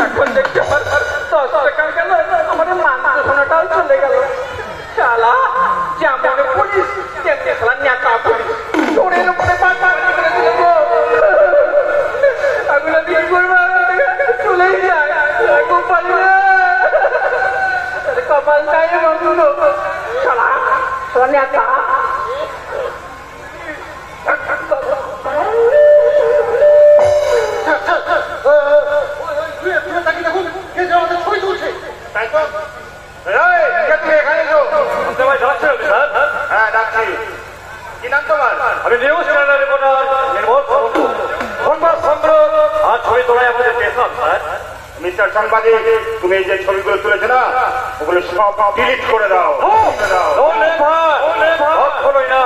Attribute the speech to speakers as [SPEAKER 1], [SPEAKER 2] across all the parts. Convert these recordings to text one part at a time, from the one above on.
[SPEAKER 1] এখন দেখতে আমার 10 টাকা গেল, আমার মান সোনাটাও চলে গেল। শালা যেমন পুলিশ তেমনি শালা নেতা পুলিশ, চোরের উপরে বাঁকা করে দিল গো। আগুলো দিয়ে করবো চলেই যায়, খুব পারি না কপাল তাই বন্ধু। শালা শালা নেতা
[SPEAKER 2] আমি নিউজ চ্যানেলের রিপোর্টার নির্মল সংবাদ সংগ্রহ আর ছবি তোলায় আমাদের পেশা স্যার।
[SPEAKER 3] মিস্টার সাংবাদিক, তুমি এই যে ছবিগুলো তুলেছো না, ওগুলো সব ডিলিট করে দাও।
[SPEAKER 2] না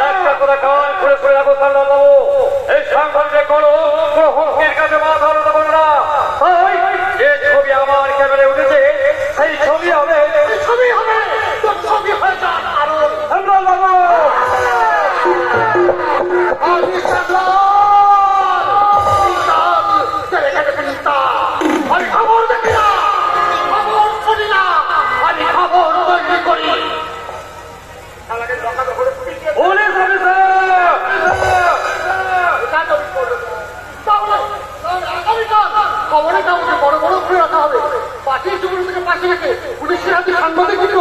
[SPEAKER 2] একটা করে কান খুলে খুলে রাখো সাল্লাল্লাহু। এই সাংবাদিক কোনো হুমকির কাছে মাথা দেবো না। যে ছবি আমার ক্যামেরায় উঠেছে সেই ছবি হবে, ছবি হবে, ছবি হয়ে যান আরো আমি খবর দেখি না, খবর শুনি না, আমি খবর তৈরি করি। পুলিশ খবরের কাগজে বড় বড় করে রাখা হবে, পাঠিয়ে চুপুর থেকে পাশে রেখে পুলিশের হাতে সাংবাদিক দিল।